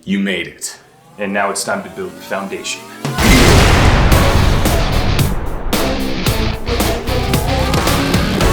You made it. And now it's time to build the foundation.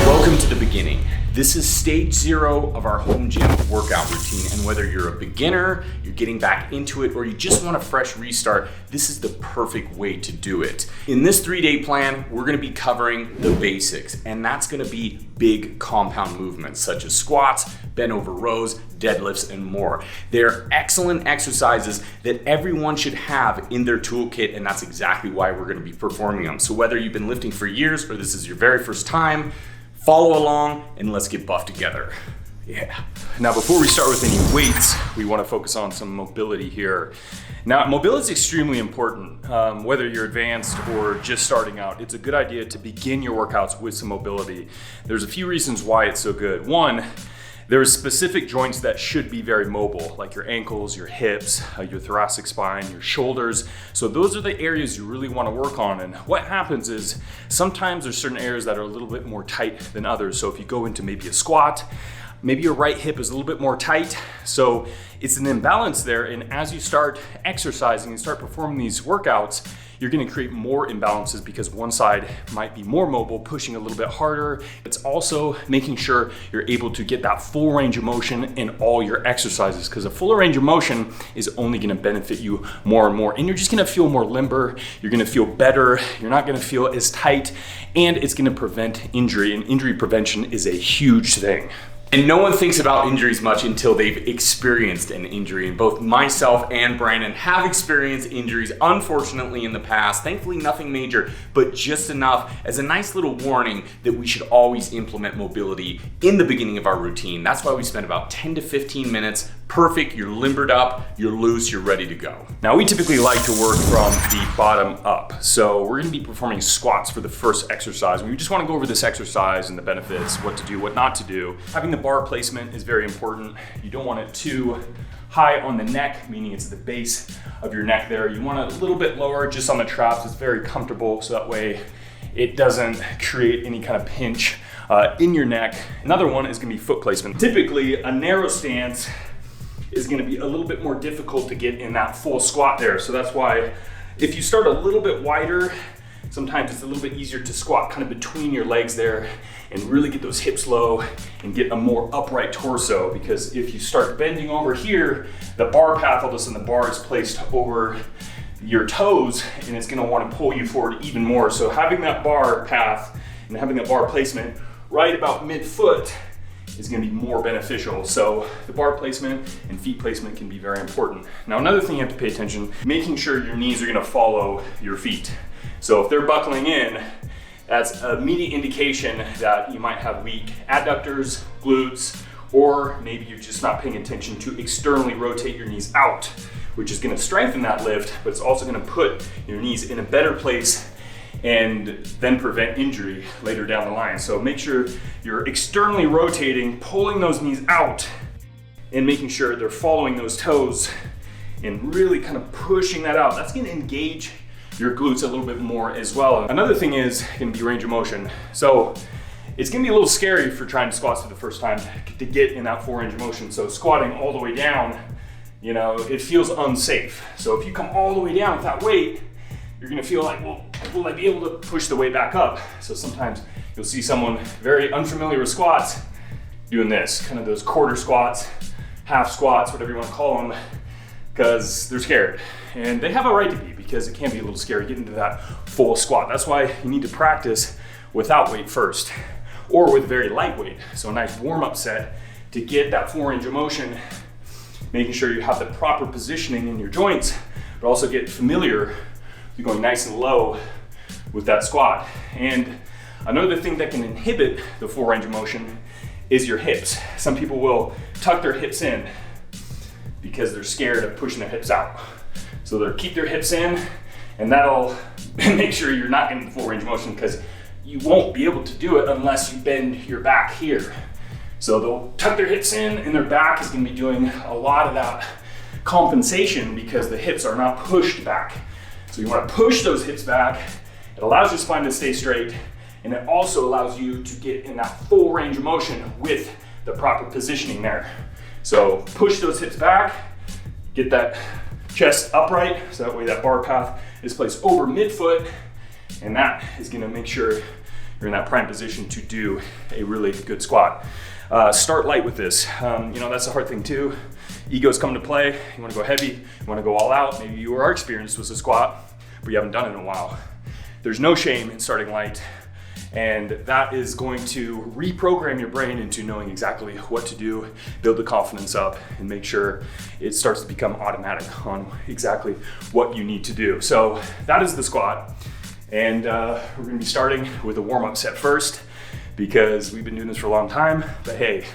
Welcome to the beginning. This is stage 0 of our home gym workout routine, and whether you're a beginner, you're getting back into it, or you just want a fresh restart, this is the perfect way to do it. In this 3-day plan, we're gonna be covering the basics, and that's gonna be big compound movements such as squats, bent over rows, deadlifts, and more. They're excellent exercises that everyone should have in their toolkit, and that's exactly why we're gonna be performing them. So whether you've been lifting for years or this is your very first time, follow along and let's get buff together. Yeah. Now, before we start with any weights, we want to focus on some mobility here. Now, mobility is extremely important. Whether you're advanced or just starting out, it's a good idea to begin your workouts with some mobility. There's a few reasons why it's so good. One, there's specific joints that should be very mobile, like your ankles, your hips, your thoracic spine, your shoulders. So those are the areas you really want to work on. And what happens is sometimes there's certain areas that are a little bit more tight than others. So if you go into maybe a squat, maybe your right hip is a little bit more tight. So it's an imbalance there. And as you start exercising and start performing these workouts, you're gonna create more imbalances because one side might be more mobile, pushing a little bit harder. It's also making sure you're able to get that full range of motion in all your exercises, because a fuller range of motion is only gonna benefit you more and more. And you're just gonna feel more limber, you're gonna feel better, you're not gonna feel as tight, and it's gonna prevent injury. And injury prevention is a huge thing. And no one thinks about injuries much until they've experienced an injury. And both myself and Brandon have experienced injuries, unfortunately, in the past. Thankfully, nothing major, but just enough as a nice little warning that we should always implement mobility in the beginning of our routine. That's why we spend about 10 to 15 minutes. Perfect, you're limbered up, you're loose, you're ready to go. Now, we typically like to work from the bottom up. So we're gonna be performing squats for the first exercise. We just wanna go over this exercise and the benefits, what to do, what not to do. Having the bar placement is very important. You don't want it too high on the neck, meaning it's the base of your neck there. You want it a little bit lower just on the traps. It's very comfortable, so that way it doesn't create any kind of pinch in your neck. Another one is gonna be foot placement. Typically, a narrow stance is gonna be a little bit more difficult to get in that full squat there. So that's why if you start a little bit wider, sometimes it's a little bit easier to squat kind of between your legs there and really get those hips low and get a more upright torso. Because if you start bending over here, the bar path, all of a sudden the bar is placed over your toes and it's gonna wanna pull you forward even more. So having that bar path and having that bar placement right about mid-foot is gonna be more beneficial. So the bar placement and feet placement can be very important. Now, another thing you have to pay attention, making sure your knees are gonna follow your feet. So if they're buckling in, that's an immediate indication that you might have weak adductors, glutes, or maybe you're just not paying attention to externally rotate your knees out, which is gonna strengthen that lift, but it's also gonna put your knees in a better place and then prevent injury later down the line. So make sure you're externally rotating, pulling those knees out, and making sure they're following those toes and really kind of pushing that out. That's gonna engage your glutes a little bit more as well. Another thing is gonna be range of motion. So it's gonna be a little scary for trying to squat for the first time to get in that full range of motion. So squatting all the way down, you know, it feels unsafe. So if you come all the way down with that weight, you're gonna feel like, well, will I be able to push the weight back up? So sometimes you'll see someone very unfamiliar with squats doing this, kind of those quarter squats, half squats, whatever you wanna call them, because they're scared. And they have a right to be, because it can be a little scary getting into that full squat. That's why you need to practice without weight first, or with very light weight. So a nice warm-up set to get that full range of motion, making sure you have the proper positioning in your joints, but also get familiar with going nice and low with that squat. And another thing that can inhibit the full range of motion is your hips. Some people will tuck their hips in because they're scared of pushing their hips out. So they'll keep their hips in, and that'll make sure you're not getting the full range of motion, because you won't be able to do it unless you bend your back here. So they'll tuck their hips in, and their back is gonna be doing a lot of that compensation because the hips are not pushed back. So you wanna push those hips back. It allows your spine to stay straight, and it also allows you to get in that full range of motion with the proper positioning there. So push those hips back, Get that chest upright, so that way that bar path is placed over midfoot, and that is gonna make sure you're in that prime position to do a really good squat. Start light with this. That's the hard thing too. Egos come to play. You wanna go heavy, you wanna go all out. Maybe you are experienced with a squat, but you haven't done it in a while. There's no shame in starting light, and that is going to reprogram your brain into knowing exactly what to do, build the confidence up, and make sure it starts to become automatic on exactly what you need to do. So that is the squat, and we're gonna be starting with a warm-up set first, because we've been doing this for a long time, but hey,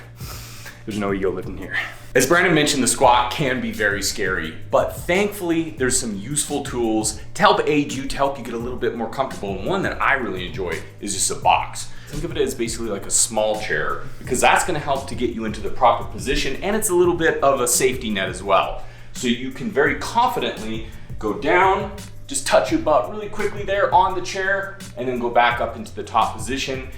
there's no ego lifting here. As Brandon mentioned, the squat can be very scary, but thankfully there's some useful tools to help aid you, to help you get a little bit more comfortable. And one that I really enjoy is just a box. Think of it as basically like a small chair, because that's gonna help to get you into the proper position, and it's a little bit of a safety net as well. So you can very confidently go down, just touch your butt really quickly there on the chair, and then go back up into the top position.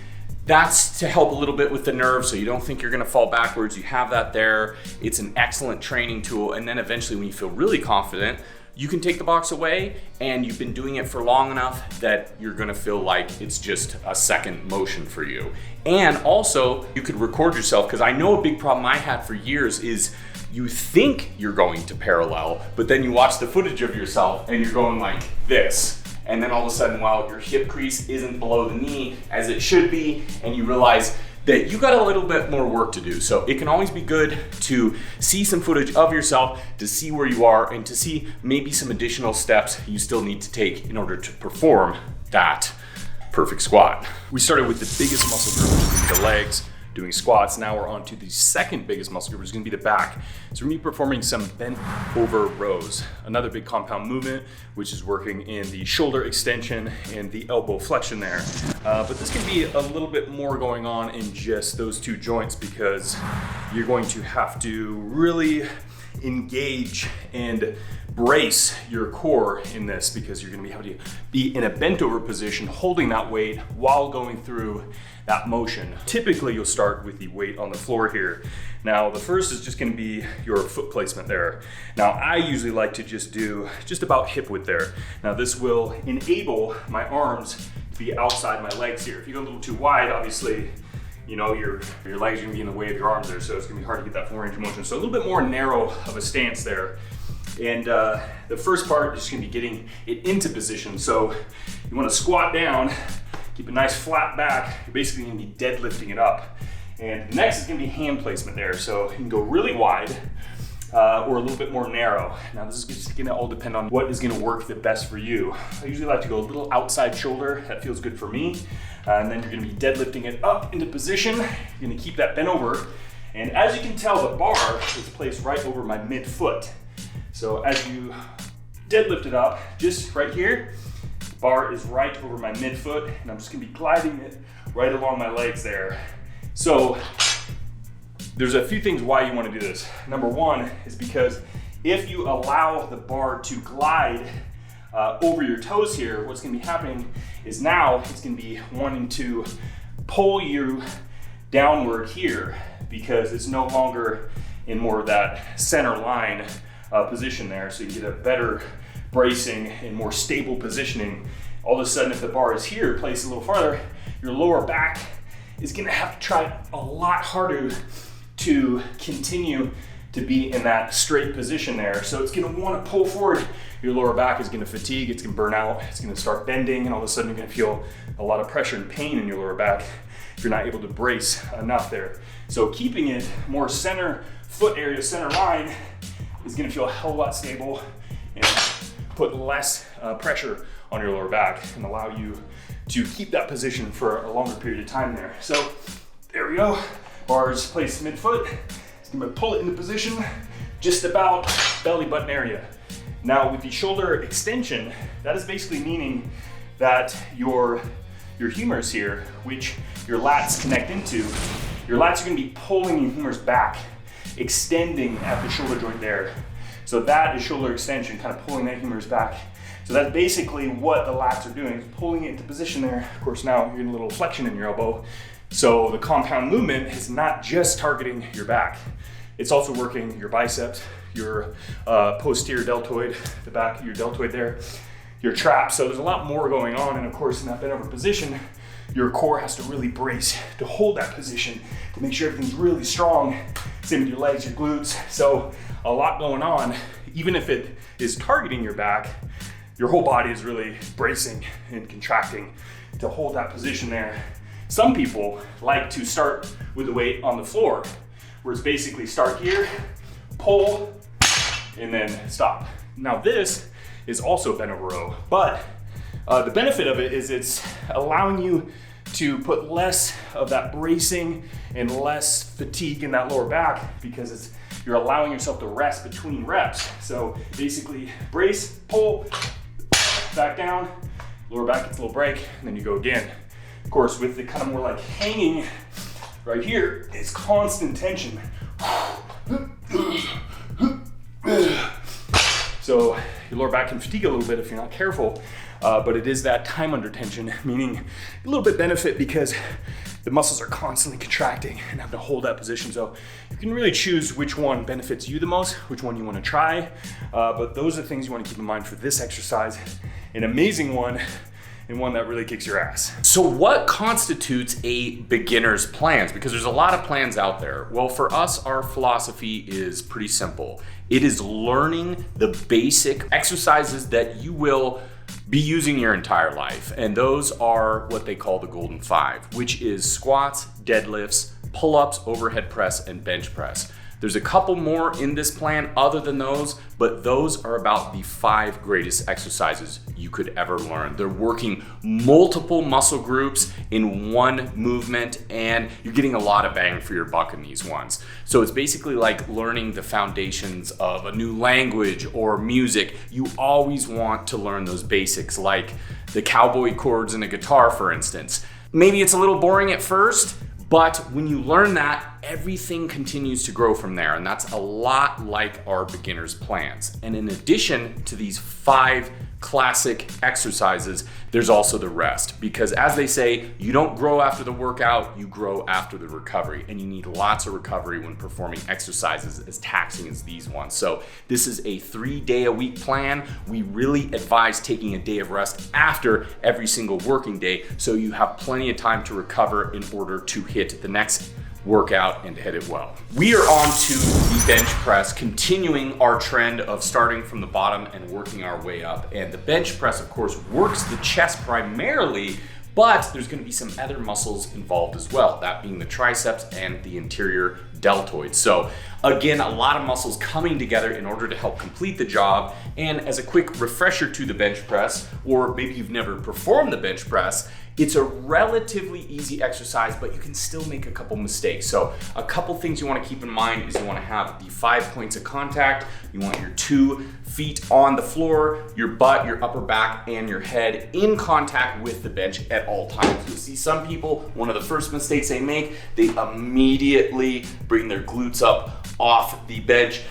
That's to help a little bit with the nerve, so you don't think you're gonna fall backwards. You have that there. It's an excellent training tool. And then eventually when you feel really confident, you can take the box away, and you've been doing it for long enough that you're gonna feel like it's just a second motion for you. And also you could record yourself, because I know a big problem I had for years is you think you're going to parallel, but then you watch the footage of yourself and you're going like this. And then all of a sudden, while your hip crease isn't below the knee as it should be, and you realize that you got a little bit more work to do. So it can always be good to see some footage of yourself, to see where you are, and to see maybe some additional steps you still need to take in order to perform that perfect squat. We started with the biggest muscle group, which is the legs, doing squats. Now we're on to the second biggest muscle group, which is gonna be the back. So we're gonna be performing some bent over rows. Another big compound movement, which is working in the shoulder extension and the elbow flexion there. But this can be a little bit more going on in just those two joints, because you're going to have to really engage and brace your core in this, because you're going to be able to be in a bent over position holding that weight while going through that motion. Typically you'll start with the weight on the floor here. Now the first is just going to be your foot placement there. Now I usually like to just do just about hip width there. Now this will enable my arms to be outside my legs here. If you go a little too wide, obviously your legs are gonna be in the way of your arms there, so it's gonna be hard to get that full range of motion. So a little bit more narrow of a stance there. And the first part is gonna be getting it into position. So you wanna squat down, keep a nice flat back. You're basically gonna be deadlifting it up. And next is gonna be hand placement there. So you can go really wide or a little bit more narrow. Now this is just gonna all depend on what is gonna work the best for you. I usually like to go a little outside shoulder. That feels good for me. And then you're gonna be deadlifting it up into position. You're gonna keep that bent over. And as you can tell, the bar is placed right over my midfoot. So as you deadlift it up, just right here, the bar is right over my midfoot, and I'm just gonna be gliding it right along my legs there. So there's a few things why you wanna do this. Number one is because if you allow the bar to glide over your toes here, what's gonna be happening is now it's gonna be wanting to pull you downward here, because it's no longer in more of that center line position there. So you get a better bracing and more stable positioning. All of a sudden, if the bar is here, placed a little farther, your lower back is gonna have to try a lot harder to continue to be in that straight position there. So it's gonna wanna pull forward. Your lower back is gonna fatigue, it's gonna burn out, it's gonna start bending, and all of a sudden you're gonna feel a lot of pressure and pain in your lower back if you're not able to brace enough there. So keeping it more center foot area, center line, is gonna feel a hell of a lot stable and put less pressure on your lower back and allow you to keep that position for a longer period of time there. So there we go, bars placed midfoot. I'm gonna pull it into position just about belly button area. Now with the shoulder extension, that is basically meaning that your humerus here, which your lats connect into, your lats are gonna be pulling your humerus back, extending at the shoulder joint there. So that is shoulder extension, kind of pulling that humerus back. So that's basically what the lats are doing, is pulling it into position there. Of course, now you're getting a little flexion in your elbow. So the compound movement is not just targeting your back. It's also working your biceps, your posterior deltoid, the back of your deltoid there, your trap. So there's a lot more going on. And of course, in that bent over position, your core has to really brace to hold that position to make sure everything's really strong. Same with your legs, your glutes. So a lot going on. Even if it is targeting your back, your whole body is really bracing and contracting to hold that position there. Some people like to start with the weight on the floor, where it's basically start here, pull, and then stop. Now this is also bent over row, but the benefit of it is it's allowing you to put less of that bracing and less fatigue in that lower back, because you're allowing yourself to rest between reps. So basically brace, pull, back down, lower back gets a little break, and then you go again. Of course, with the kind of more like hanging right here, it's constant tension. So your lower back can fatigue a little bit if you're not careful, but it is that time under tension, meaning a little bit benefit because the muscles are constantly contracting and have to hold that position. So you can really choose which one benefits you the most, which one you want to try. But those are the things you want to keep in mind for this exercise. An amazing one, and one that really kicks your ass. So what constitutes a beginner's plans? Because there's a lot of plans out there. Well, for us, our philosophy is pretty simple. It is learning the basic exercises that you will be using your entire life. And those are what they call the golden five, which is squats, deadlifts, pull-ups, overhead press, and bench press. There's a couple more in this plan other than those, but those are about the 5 greatest exercises you could ever learn. They're working multiple muscle groups in one movement, and you're getting a lot of bang for your buck in these ones. So it's basically like learning the foundations of a new language or music. You always want to learn those basics, like the cowboy chords in a guitar, for instance. Maybe it's a little boring at first, but when you learn that, everything continues to grow from there. And that's a lot like our beginner's plans. And in addition to these 5 classic exercises, there's also the rest. Because as they say, you don't grow after the workout, you grow after the recovery. And you need lots of recovery when performing exercises as taxing as these ones. So this is a 3-day-a-week plan. We really advise taking a day of rest after every single working day, so you have plenty of time to recover in order to hit the next workout and hit it well. We are on to the bench press, continuing our trend of starting from the bottom and working our way up. And the bench press, of course, works the chest primarily, but there's going to be some other muscles involved as well, that being the triceps and the anterior deltoid. So again, a lot of muscles coming together in order to help complete the job. And as a quick refresher to the bench press, or maybe you've never performed the bench press, it's a relatively easy exercise, but you can still make a couple mistakes. So a couple things you want to keep in mind is you want to have the 5 points of contact. You want your 2 feet on the floor, your butt, your upper back, and your head in contact with the bench at all times. You'll see some people, one of the first mistakes they make, they immediately bring their glutes up off the bench,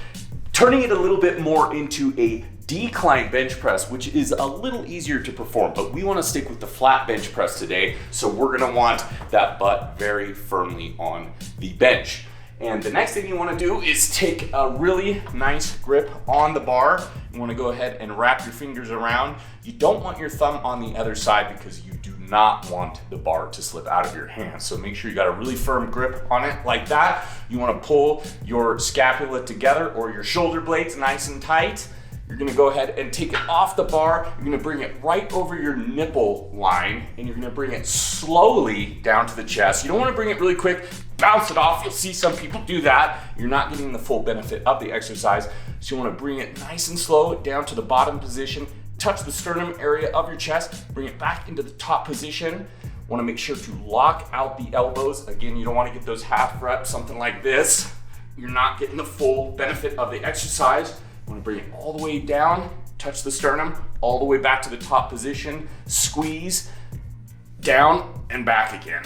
turning it a little bit more into a decline bench press, which is a little easier to perform, but we want to stick with the flat bench press today. So we're going to want that butt very firmly on the bench. And the next thing you want to do is take a really nice grip on the bar. You want to go ahead and wrap your fingers around. You don't want your thumb on the other side because you do not want the bar to slip out of your hand. So make sure you got a really firm grip on it like that. You want to pull your scapula together or your shoulder blades nice and tight. You're gonna go ahead and take it off the bar. You're gonna bring it right over your nipple line, and you're gonna bring it slowly down to the chest. You don't wanna bring it really quick, bounce it off. You'll see some people do that. You're not getting the full benefit of the exercise. So you wanna bring it nice and slow down to the bottom position, touch the sternum area of your chest, bring it back into the top position. Wanna make sure to lock out the elbows. Again, you don't wanna get those half reps, something like this. You're not getting the full benefit of the exercise. You want to bring it all the way down, touch the sternum, all the way back to the top position, squeeze, down and back again.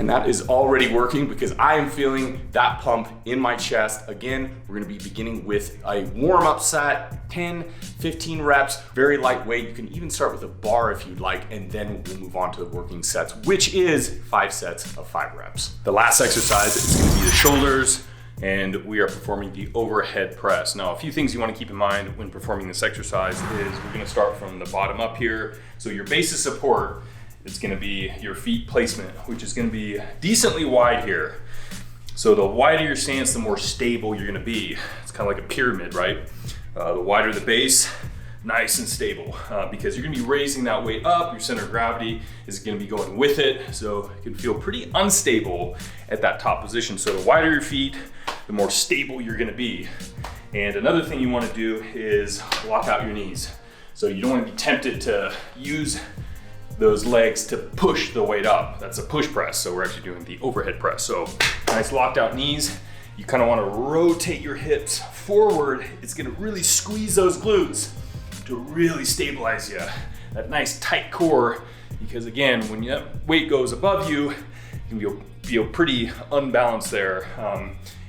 And that is already working because I am feeling that pump in my chest. Again, we're gonna be beginning with a warm-up set, 10, 15 reps, very lightweight. You can even start with a bar if you'd like, and then we'll move on to the working sets, which is 5 sets of 5 reps. The last exercise is gonna be the shoulders, and we are performing the overhead press. Now, a few things you wanna keep in mind when performing this exercise is we're gonna start from the bottom up here. So your base of support is gonna be your feet placement, which is gonna be decently wide here. So the wider your stance, the more stable you're gonna be. It's kind of like a pyramid, right? The wider the base, nice and stable, because you're gonna be raising that weight up, your center of gravity is gonna be going with it, so you can feel pretty unstable at that top position. So the wider your feet, the more stable you're gonna be. And another thing you wanna do is lock out your knees. So you don't wanna be tempted to use those legs to push the weight up. That's a push press, so we're actually doing the overhead press. So nice locked out knees. You kind of want to rotate your hips forward. It's going to really squeeze those glutes to really stabilize you. That nice tight core, because again, when that weight goes above you, you can feel pretty unbalanced there.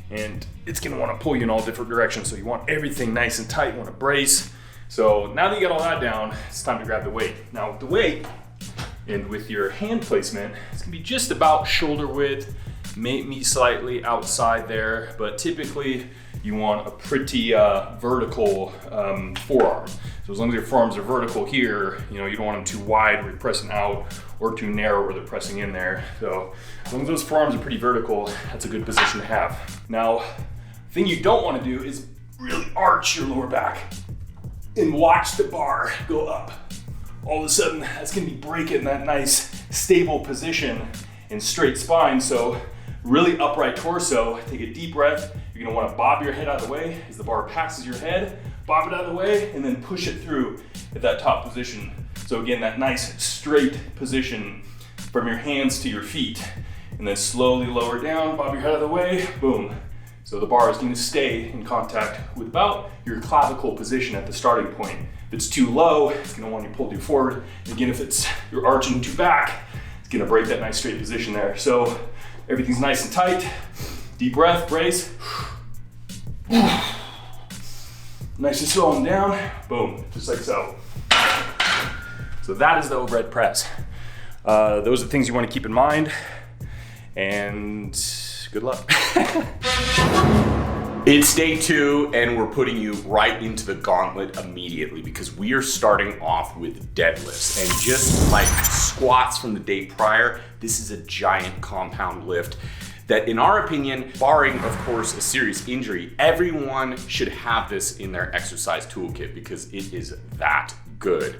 And it's going to want to pull you in all different directions. So you want everything nice and tight. You want to brace. So now that you got all that down, it's time to grab the weight. Now with the weight, and with your hand placement, it's gonna be just about shoulder width, maybe slightly outside there, but typically you want a pretty vertical forearm. So as long as your forearms are vertical here, you don't want them too wide where you're pressing out, or too narrow where they're pressing in there. So as long as those forearms are pretty vertical, that's a good position to have. Now, the thing you don't want to do is really arch your lower back and watch the bar go up. All of a sudden, that's gonna be breaking that nice, stable position and straight spine. So really upright torso, take a deep breath. You're gonna wanna bob your head out of the way as the bar passes your head, bob it out of the way, and then push it through at that top position. So again, that nice straight position from your hands to your feet. And then slowly lower down, bob your head out of the way, boom. So the bar is gonna stay in contact with about your clavicle position at the starting point. If it's too low, it's gonna want you pulled you forward. And again, if you're arching too back, it's gonna break that nice straight position there. So everything's nice and tight. Deep breath, brace. Nice and slow them down. Boom, just like so. So that is the overhead press. Those are the things you wanna keep in mind. And good luck. It's day 2, and we're putting you right into the gauntlet immediately because we are starting off with deadlifts. And just like squats from the day prior, this is a giant compound lift that, in our opinion, barring, of course, a serious injury, everyone should have this in their exercise toolkit because it is that good.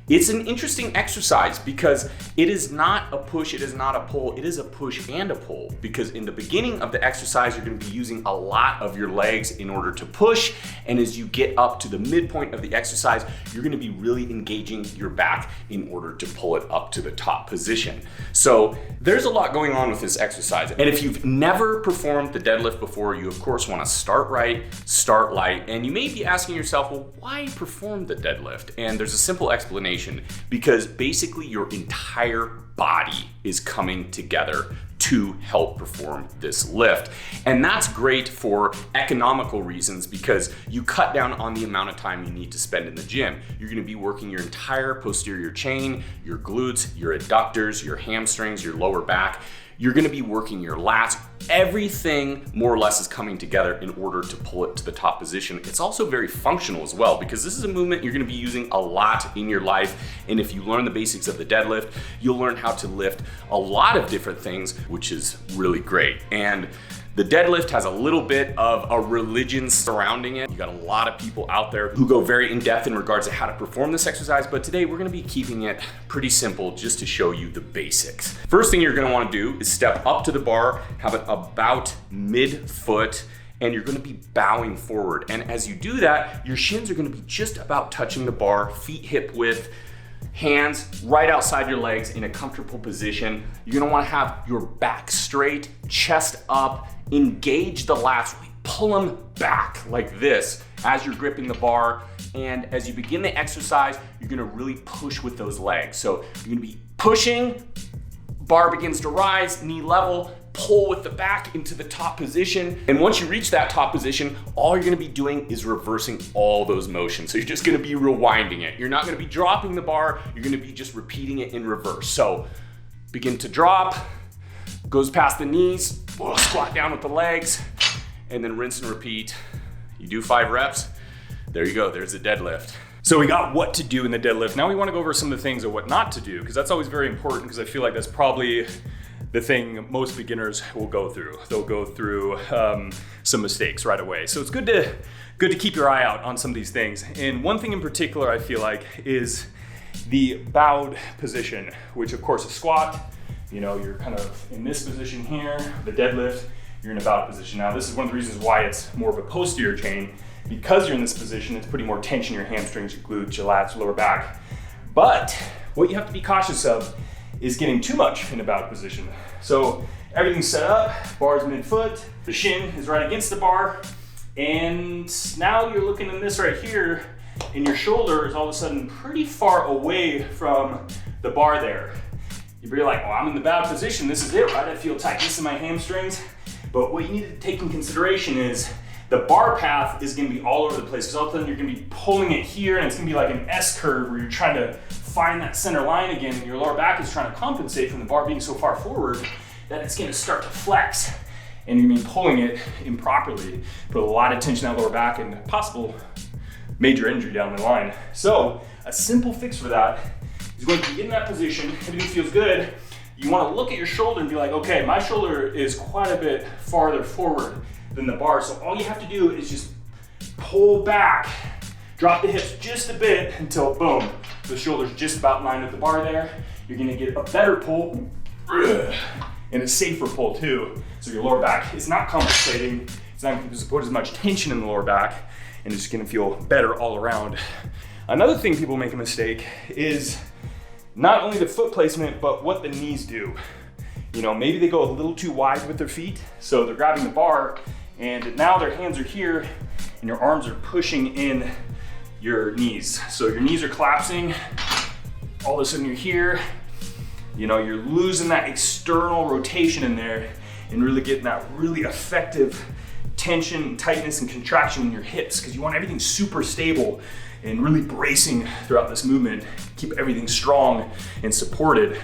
It's an interesting exercise because it is not a push, it is not a pull, it is a push and a pull, because in the beginning of the exercise, you're gonna be using a lot of your legs in order to push, and as you get up to the midpoint of the exercise, you're gonna be really engaging your back in order to pull it up to the top position. So there's a lot going on with this exercise, and if you've never performed the deadlift before, you of course wanna start right, start light, and you may be asking yourself, well, why perform the deadlift? And there's a simple explanation. Because basically your entire body is coming together to help perform this lift. And that's great for economical reasons because you cut down on the amount of time you need to spend in the gym. You're gonna be working your entire posterior chain, your glutes, your adductors, your hamstrings, your lower back. You're gonna be working your lats. Everything more or less is coming together in order to pull it to the top position. It's also very functional as well because this is a movement you're gonna be using a lot in your life. And if you learn the basics of the deadlift, you'll learn how to lift a lot of different things, which is really great. And the deadlift has a little bit of a religion surrounding it. You got a lot of people out there who go very in depth in regards to how to perform this exercise, but today we're gonna be keeping it pretty simple just to show you the basics. First thing you're gonna wanna do is step up to the bar, have it about mid-foot, and you're gonna be bowing forward. And as you do that, your shins are gonna be just about touching the bar, feet hip width, hands right outside your legs in a comfortable position. You're gonna wanna have your back straight, chest up, engage the lats, pull them back like this as you're gripping the bar. And as you begin the exercise, you're gonna really push with those legs. So you're gonna be pushing, bar begins to rise, knee level, pull with the back into the top position. And once you reach that top position, all you're gonna be doing is reversing all those motions. So you're just gonna be rewinding it. You're not gonna be dropping the bar, you're gonna be just repeating it in reverse. So begin to drop, goes past the knees, squat down with the legs, and then rinse and repeat. You do 5 reps, there you go, there's the deadlift. So we got what to do in the deadlift. Now we wanna go over some of the things of what not to do, because that's always very important, because I feel like that's probably the thing most beginners will go through. They'll go through some mistakes right away. So it's good to keep your eye out on some of these things. And one thing in particular I feel like is the bowed position, which of course is squat. You know, you're kind of in this position here. The deadlift, you're in a bowed position. Now this is one of the reasons why it's more of a posterior chain. Because you're in this position, it's putting more tension in your hamstrings, your glutes, your lats, your lower back. But what you have to be cautious of is getting too much in a bowed position. So everything's set up, bar's mid-foot, the shin is right against the bar, and now you're looking at this right here, and your shoulder is all of a sudden pretty far away from the bar there. You'd be like, well, I'm in the bowed position, this is it, right? I feel tightness in my hamstrings. But what you need to take in consideration is the bar path is gonna be all over the place, because all of a sudden you're gonna be pulling it here, and it's gonna be like an S curve where you're trying to find that center line again, and your lower back is trying to compensate from the bar being so far forward that it's gonna start to flex, and you're gonna be pulling it improperly, put a lot of tension on that lower back and possible major injury down the line. So a simple fix for that is going to get in that position, everything feels good, you wanna look at your shoulder and be like, okay, my shoulder is quite a bit farther forward than the bar, so all you have to do is just pull back, drop the hips just a bit until boom, the shoulder's just about in line with the bar there. You're gonna get a better pull and a safer pull too. So your lower back is not compensating, it's not gonna support as much tension in the lower back, and it's gonna feel better all around. Another thing people make a mistake is not only the foot placement, but what the knees do. You know, maybe they go a little too wide with their feet, so they're grabbing the bar, and now their hands are here, and your arms are pushing in your knees. So your knees are collapsing, all of a sudden you're here, you know, you're losing that external rotation in there and really getting that really effective tension, tightness, and contraction in your hips, because you want everything super stable and really bracing throughout this movement. Keep everything strong and supported.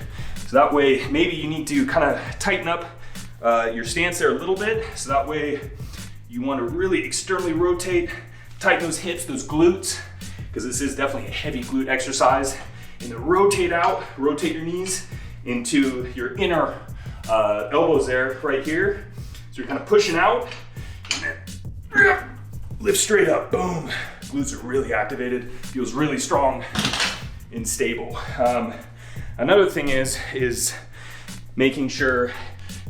So that way, maybe you need to kind of tighten up your stance there a little bit. So that way you want to really externally rotate, tighten those hips, those glutes, because this is definitely a heavy glute exercise. And then rotate out, rotate your knees into your inner elbows there, right here. So you're kind of pushing out, and then lift straight up, boom. Glutes are really activated, feels really strong and stable. Another thing is making sure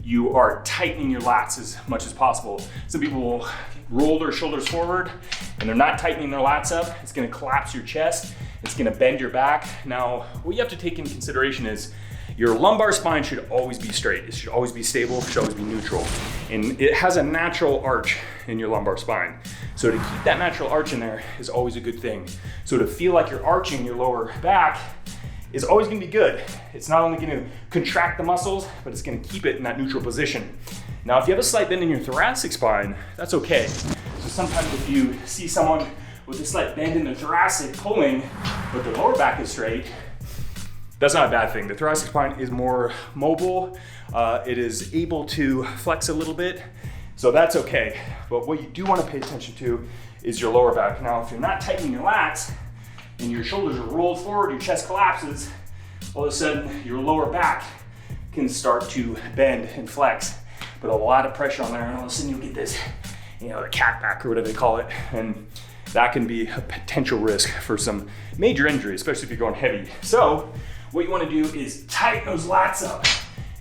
you are tightening your lats as much as possible. Some people will roll their shoulders forward and they're not tightening their lats up. It's gonna collapse your chest, it's gonna bend your back. Now, what you have to take into consideration is your lumbar spine should always be straight. It should always be stable, it should always be neutral. And it has a natural arch in your lumbar spine. So to keep that natural arch in there is always a good thing. So to feel like you're arching your lower back is always gonna be good. It's not only gonna contract the muscles, but it's gonna keep it in that neutral position. Now, if you have a slight bend in your thoracic spine, that's okay. So sometimes if you see someone with a slight bend in the thoracic pulling, but their lower back is straight, that's not a bad thing. The thoracic spine is more mobile. It is able to flex a little bit, so that's okay. But what you do wanna pay attention to is your lower back. Now, if you're not tightening your lats, and your shoulders are rolled forward, your chest collapses, all of a sudden your lower back can start to bend and flex. Put a lot of pressure on there, and all of a sudden you'll get this, you know, the cat back or whatever they call it, and that can be a potential risk for some major injury, especially if you're going heavy. So what you want to do is tighten those lats up,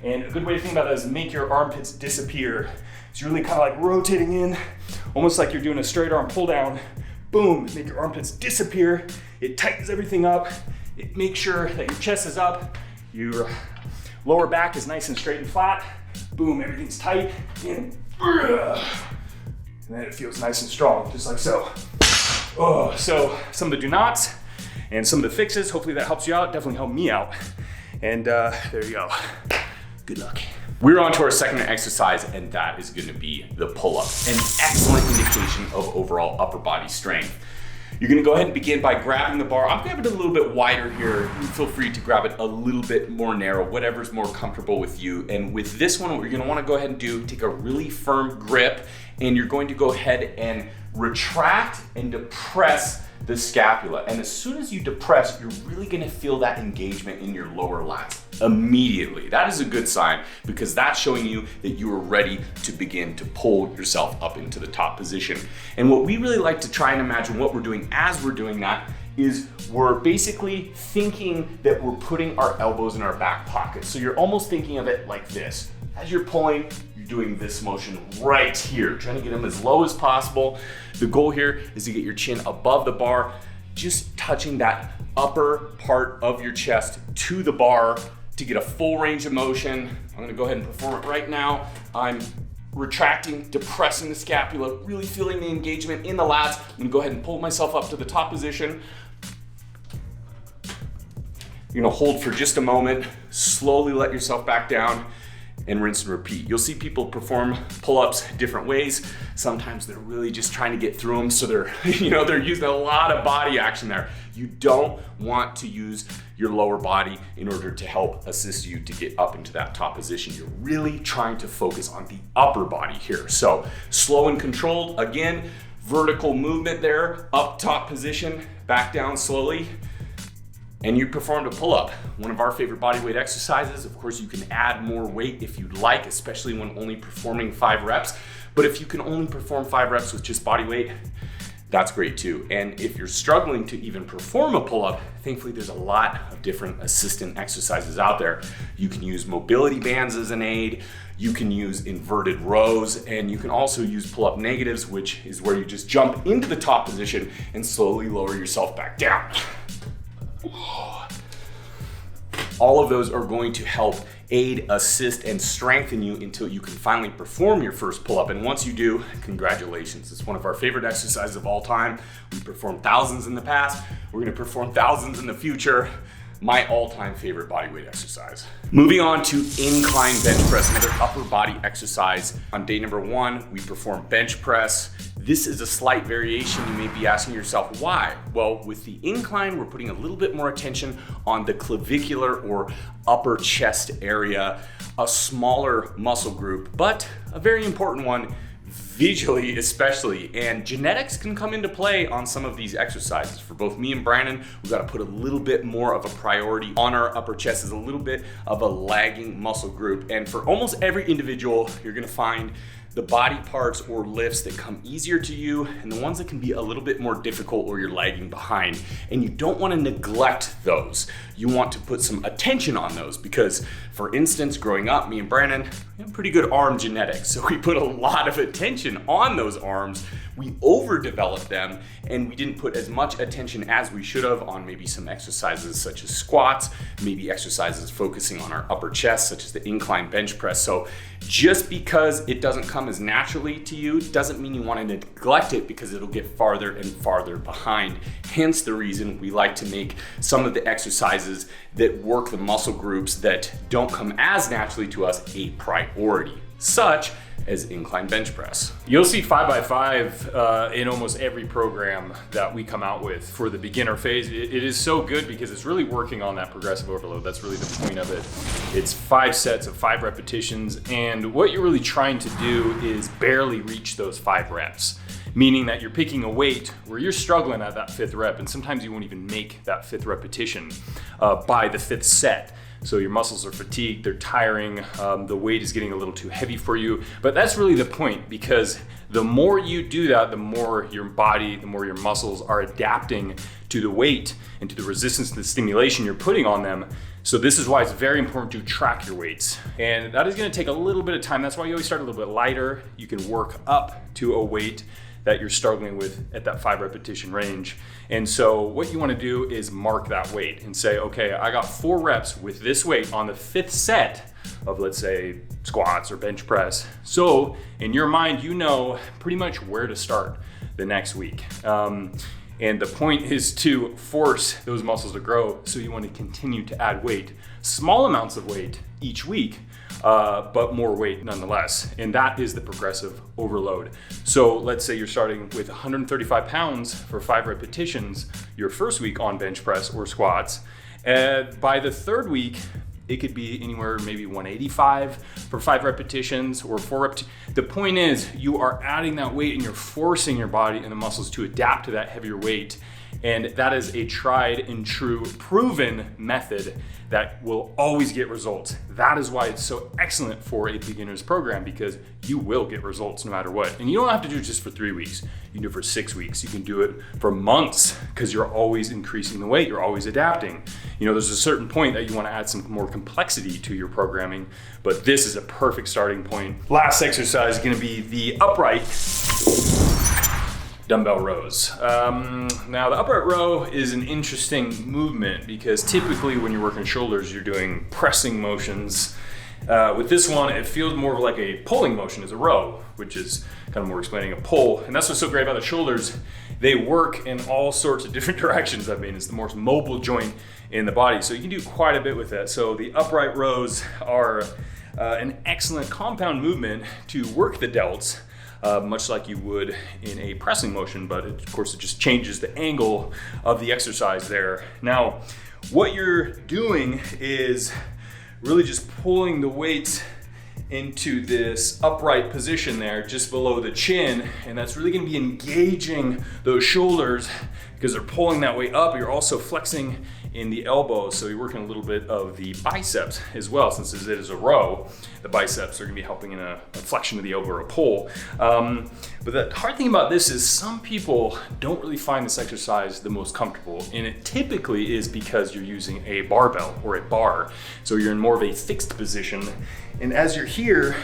and a good way to think about that is make your armpits disappear. So you're really kind of like rotating in, almost like you're doing a straight arm pull down. Boom, make your armpits disappear. It tightens everything up. It makes sure that your chest is up, your lower back is nice and straight and flat. Boom, everything's tight. And then it feels nice and strong, just like so. Oh, so some of the do nots and some of the fixes, hopefully that helps you out, definitely helped me out. And there you go. Good luck. We're on to our second exercise, and that is gonna be the pull-up, an excellent indication of overall upper body strength. You're gonna go ahead and begin by grabbing the bar. I'm grabbing it a little bit wider here. You feel free to grab it a little bit more narrow, whatever's more comfortable with you. And with this one, what you're gonna wanna go ahead and do, take a really firm grip, and you're going to go ahead and retract and depress the scapula. And as soon as you depress, you're really gonna feel that engagement in your lower lats immediately. That is a good sign because that's showing you that you are ready to begin to pull yourself up into the top position. And what we really like to try and imagine what we're doing as we're doing that is we're basically thinking that we're putting our elbows in our back pocket. So you're almost thinking of it like this. As you're pulling, you're doing this motion right here, trying to get them as low as possible. The goal here is to get your chin above the bar, just touching that upper part of your chest to the bar to get a full range of motion. I'm gonna go ahead and perform it right now. I'm retracting, depressing the scapula, really feeling the engagement in the lats. I'm gonna go ahead and pull myself up to the top position. You're gonna hold for just a moment, slowly let yourself back down, and rinse and repeat. You'll see people perform pull-ups different ways. Sometimes they're really just trying to get through them, so they're using a lot of body action there. You don't want to use your lower body in order to help assist you to get up into that top position. You're really trying to focus on the upper body here. So slow and controlled, again, vertical movement there, up top position, back down slowly. And you performed a pull-up, one of our favorite bodyweight exercises. Of course, you can add more weight if you'd like, especially when only performing 5 reps. But if you can only perform 5 reps with just body weight, that's great too. And if you're struggling to even perform a pull-up, thankfully there's a lot of different assistant exercises out there. You can use mobility bands as an aid, you can use inverted rows, and you can also use pull-up negatives, which is where you just jump into the top position and slowly lower yourself back down. All of those are going to help aid, assist, and strengthen you until you can finally perform your first pull-up. And once you do, congratulations. It's one of our favorite exercises of all time. We've performed thousands in the past. We're gonna perform thousands in the future. My all-time favorite bodyweight exercise. Moving on to incline bench press, another upper body exercise. On day number 1, we perform bench press. This is a slight variation. You may be asking yourself, why? Well, with the incline, we're putting a little bit more attention on the clavicular or upper chest area, a smaller muscle group, but a very important one visually especially, and genetics can come into play on some of these exercises. For both me and Brandon, we've got to put a little bit more of a priority on our upper chest as a little bit of a lagging muscle group. And for almost every individual, you're gonna find the body parts or lifts that come easier to you and the ones that can be a little bit more difficult or you're lagging behind. And you don't want to neglect those. You want to put some attention on those because, for instance, growing up, me and Brandon, we have pretty good arm genetics. So we put a lot of attention on those arms. We overdeveloped them and we didn't put as much attention as we should have on maybe some exercises such as squats, maybe exercises focusing on our upper chest such as the incline bench press. So just because it doesn't come as naturally to you doesn't mean you want to neglect it because it'll get farther and farther behind. Hence the reason we like to make some of the exercises that work the muscle groups that don't come as naturally to us a priority, such as incline bench press. You'll see 5x5 in almost every program that we come out with for the beginner phase. It is so good because it's really working on that progressive overload. That's really the point of it. It's 5 sets of 5 repetitions, and what you're really trying to do is barely reach those 5 reps. Meaning that you're picking a weight where you're struggling at that 5th rep, and sometimes you won't even make that 5th repetition by the 5th set. So your muscles are fatigued, they're tiring, the weight is getting a little too heavy for you. But that's really the point, because the more you do that, the more your body, the more your muscles are adapting to the weight and to the resistance to the stimulation you're putting on them. So this is why it's very important to track your weights. And that is gonna take a little bit of time. That's why you always start a little bit lighter. You can work up to a weight that you're struggling with at that 5 repetition range. And so what you wanna do is mark that weight and say, okay, I got 4 reps with this weight on the 5th set of, let's say, squats or bench press. So in your mind, you know pretty much where to start the next week. And the point is to force those muscles to grow, so you want to continue to add weight, small amounts of weight each week, but more weight nonetheless. And that is the progressive overload. So let's say you're starting with 135 pounds for 5 repetitions your first week on bench press or squats. By the third week, it could be anywhere maybe 185 for 5 repetitions or 4 repetitions. The point is you are adding that weight and you're forcing your body and the muscles to adapt to that heavier weight. And that is a tried and true proven method that will always get results. That is why it's so excellent for a beginner's program, because you will get results no matter what. And you don't have to do it just for 3 weeks. You can do it for 6 weeks. You can do it for months, because you're always increasing the weight. You're always adapting. You know, there's a certain point that you want to add some more complexity to your programming, but this is a perfect starting point. Last exercise is going to be the upright dumbbell rows. Now the upright row is an interesting movement, because typically when you're working shoulders, you're doing pressing motions. With this one, it feels more like a pulling motion as a row, which is kind of more explaining a pull. And that's what's so great about the shoulders. They work in all sorts of different directions. I mean, it's the most mobile joint in the body, so you can do quite a bit with that. So the upright rows are an excellent compound movement to work the delts, much like you would in a pressing motion, but of course it just changes the angle of the exercise there. Now, what you're doing is really just pulling the weight into this upright position there, just below the chin, and that's really gonna be engaging those shoulders because they're pulling that weight up. You're also flexing in the elbows, so you're working a little bit of the biceps as well. Since it is a row, the biceps are gonna be helping in a flexion of the elbow or a pull. But the hard thing about this is some people don't really find this exercise the most comfortable, and it typically is because you're using a barbell or a bar. So you're in more of a fixed position, and as you're here,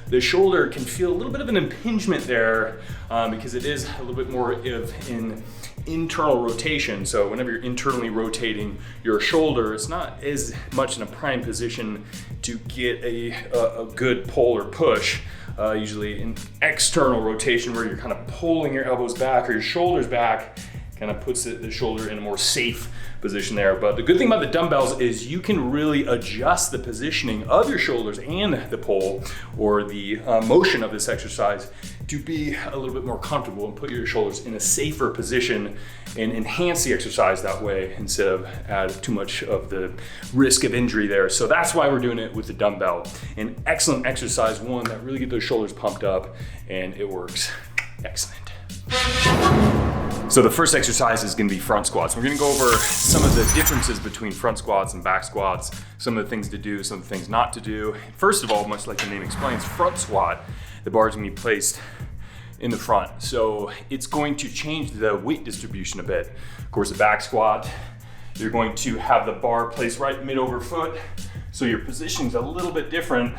the shoulder can feel a little bit of an impingement there because it is a little bit more of an internal rotation. So whenever you're internally rotating your shoulder, it's not as much in a prime position to get a good pull or push. Usually an external rotation where you're kind of pulling your elbows back or your shoulders back kind of puts the shoulder in a more safe position there. But the good thing about the dumbbells is you can really adjust the positioning of your shoulders and the pull or the motion of this exercise to be a little bit more comfortable and put your shoulders in a safer position and enhance the exercise that way instead of add too much of the risk of injury there. So that's why we're doing it with the dumbbell. An excellent exercise, one that really get those shoulders pumped up, and it works excellent. So the first exercise is gonna be front squats. We're gonna go over some of the differences between front squats and back squats, some of the things to do, some of the things not to do. First of all, much like the name explains, front squat, the bar is gonna be placed in the front. So it's going to change the weight distribution a bit. Of course, the back squat, you're going to have the bar placed right mid over foot. So your positioning's a little bit different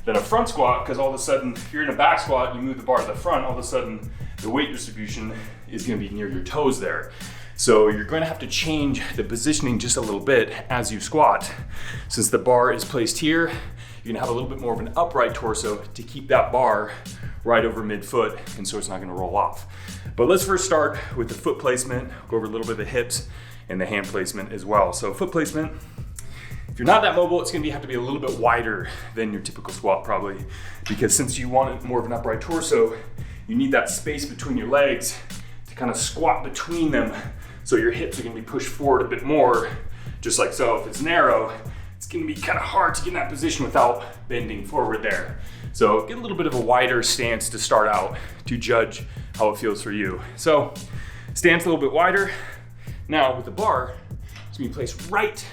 than a front squat, because all of a sudden, if you're in a back squat and you move the bar to the front, all of a sudden the weight distribution is gonna be near your toes there. So you're going to have to change the positioning just a little bit as you squat. Since the bar is placed here, you're gonna have a little bit more of an upright torso to keep that bar right over midfoot, and so it's not gonna roll off. But let's first start with the foot placement, go over a little bit of the hips and the hand placement as well. So foot placement, if you're not that mobile, it's gonna have to be a little bit wider than your typical squat probably, because since you want more of an upright torso, you need that space between your legs to kind of squat between them, so your hips are gonna be pushed forward a bit more, just like so. If it's narrow, it's gonna be kind of hard to get in that position without bending forward there. So get a little bit of a wider stance to start out to judge how it feels for you. So stance a little bit wider. Now with the bar, it's gonna be placed right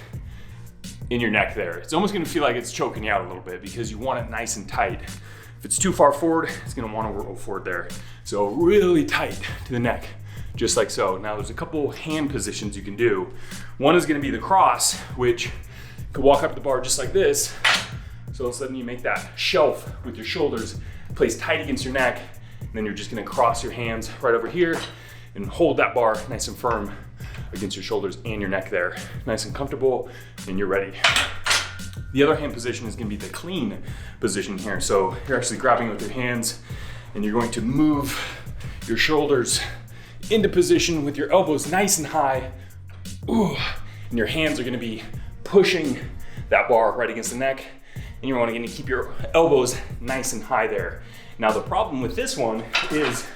in your neck there. It's almost gonna feel like it's choking you out a little bit because you want it nice and tight. If it's too far forward, it's gonna wanna roll forward there. So really tight to the neck, just like so. Now there's a couple hand positions you can do. One is gonna be the cross, which you can walk up to the bar just like this. So all of a sudden you make that shelf with your shoulders placed tight against your neck, and then you're just gonna cross your hands right over here and hold that bar nice and firm against your shoulders and your neck there. Nice and comfortable, and you're ready. The other hand position is gonna be the clean position here. So you're actually grabbing with your hands and you're going to move your shoulders into position with your elbows nice and high. Ooh, and your hands are gonna be pushing that bar right against the neck, and you're gonna keep your elbows nice and high there. Now the problem with this one is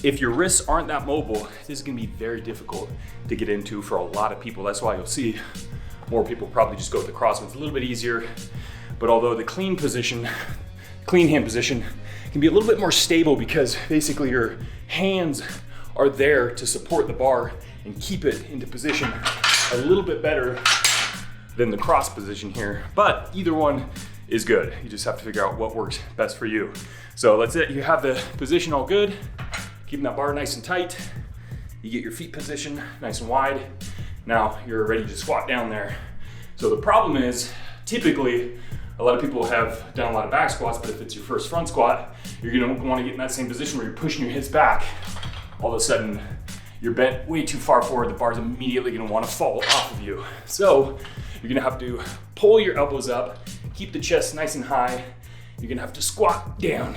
if your wrists aren't that mobile, this is gonna be very difficult to get into for a lot of people. That's why you'll see more people probably just go with the cross one. It's a little bit easier, but although the clean hand position can be a little bit more stable because basically your hands are there to support the bar and keep it into position a little bit better than the cross position here. But either one is good. You just have to figure out what works best for you. So that's it. You have the position all good, keeping that bar nice and tight. You get your feet positioned nice and wide. Now you're ready to squat down there. So the problem is, typically, a lot of people have done a lot of back squats, but if it's your first front squat, you're gonna wanna get in that same position where you're pushing your hips back. All of a sudden, you're bent way too far forward, the bar's immediately gonna wanna fall off of you. So you're gonna have to pull your elbows up, keep the chest nice and high. You're gonna have to squat down,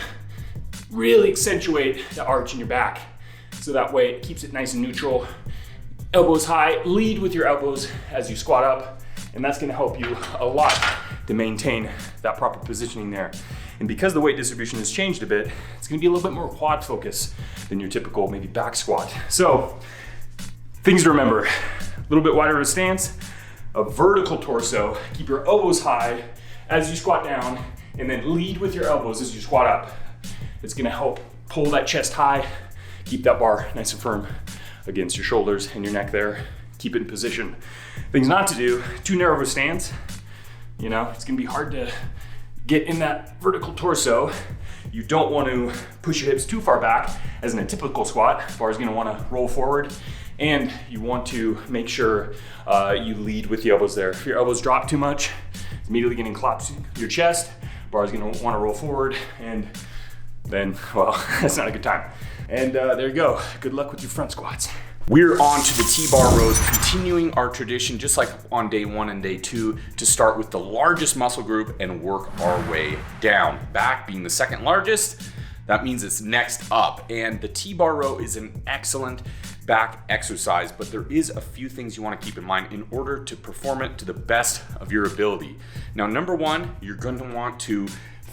really accentuate the arch in your back. So that way it keeps it nice and neutral. Elbows high, lead with your elbows as you squat up, and that's gonna help you a lot to maintain that proper positioning there. And because the weight distribution has changed a bit, it's gonna be a little bit more quad focus than your typical maybe back squat. So things to remember: a little bit wider of a stance, a vertical torso, keep your elbows high as you squat down, and then lead with your elbows as you squat up. It's gonna help pull that chest high, keep that bar nice and firm against your shoulders and your neck there. Keep it in position. Things not to do: too narrow of a stance. You know, it's gonna be hard to get in that vertical torso. You don't want to push your hips too far back, as in a typical squat. Bar's gonna wanna roll forward, and you want to make sure you lead with the elbows there. If your elbows drop too much, it's immediately gonna collapse your chest. Bar's gonna wanna roll forward, and then, well, that's not a good time. And there you go. Good luck with your front squats. We're on to the T-bar rows, continuing our tradition, just like on day 1 and day 2, to start with the largest muscle group and work our way down. Back being the second largest, that means it's next up. And the T-bar row is an excellent back exercise, but there is a few things you want to keep in mind in order to perform it to the best of your ability. Now, number one, you're going to want to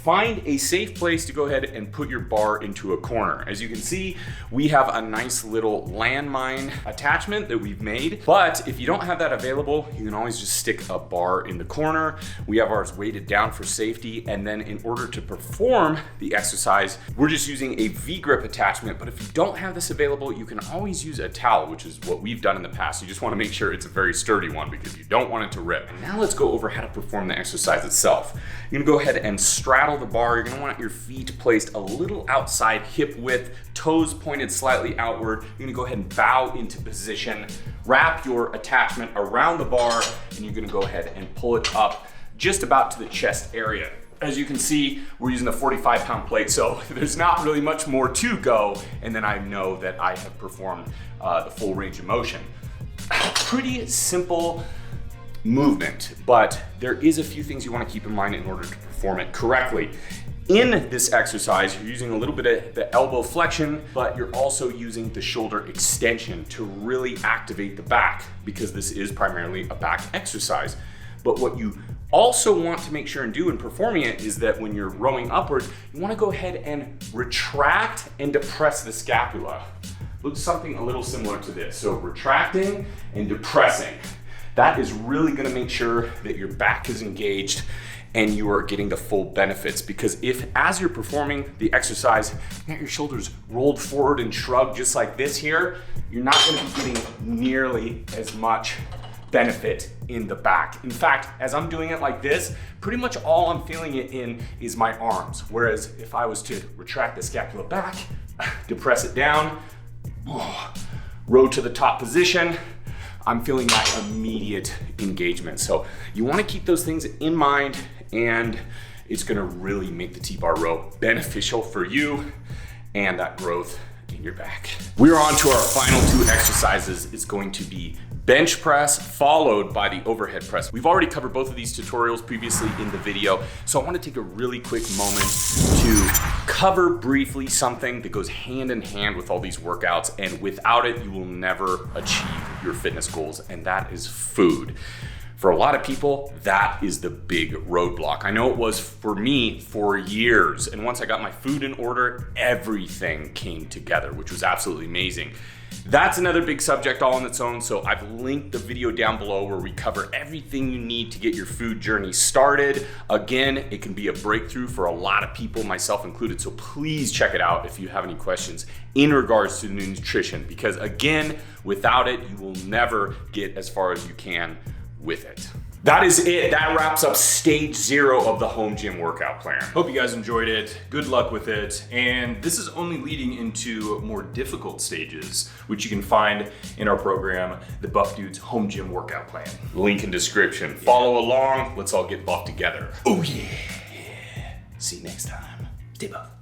find a safe place to go ahead and put your bar into a corner. As you can see, we have a nice little landmine attachment that we've made, but if you don't have that available, you can always just stick a bar in the corner. We have ours weighted down for safety, and then in order to perform the exercise, we're just using a V-grip attachment, but if you don't have this available, you can always use a towel, which is what we've done in the past. You just wanna make sure it's a very sturdy one because you don't want it to rip. And now let's go over how to perform the exercise itself. You're gonna go ahead and straddle the bar. You're gonna want your feet placed a little outside hip width, toes pointed slightly outward. You're gonna go ahead and bow into position, wrap your attachment around the bar, and you're gonna go ahead and pull it up just about to the chest area. As you can see, we're using a 45-pound plate, so there's not really much more to go, and then I know that I have performed the full range of motion. Pretty simple movement, but there is a few things you want to keep in mind in order to perform it correctly. In this exercise, you're using a little bit of the elbow flexion, but you're also using the shoulder extension to really activate the back, because this is primarily a back exercise. But what you also want to make sure and do in performing it is that when you're rowing upward, you want to go ahead and retract and depress the scapula. Look, something a little similar to this. So retracting and depressing. That is really going to make sure that your back is engaged and you are getting the full benefits, because if as you're performing the exercise, you got your shoulders rolled forward and shrugged just like this here, you're not going to be getting nearly as much benefit in the back. In fact, as I'm doing it like this, pretty much all I'm feeling it in is my arms. Whereas if I was to retract the scapula back, depress it down, row to the top position, I'm feeling that immediate engagement. So you want to keep those things in mind, and it's going to really make the T-bar row beneficial for you and that growth in your back. We're on to our final two exercises. It's going to be bench press followed by the overhead press. We've already covered both of these tutorials previously in the video, so I want to take a really quick moment to cover briefly something that goes hand in hand with all these workouts, and without it, you will never achieve your fitness goals, and that is food. For a lot of people, that is the big roadblock. I know it was for me for years, and once I got my food in order, everything came together, which was absolutely amazing. That's another big subject all on its own, so I've linked the video down below where we cover everything you need to get your food journey started. Again, it can be a breakthrough for a lot of people, myself included, so please check it out if you have any questions in regards to nutrition, because again, without it, you will never get as far as you can with it. That is it. That wraps up stage 0 of the home gym workout plan. Hope you guys enjoyed it. Good luck with it. And this is only leading into more difficult stages, which you can find in our program, the Buff Dudes Home Gym Workout Plan. Link in description. Yeah. Follow along. Let's all get buff together. Oh yeah. See you next time. Stay buff.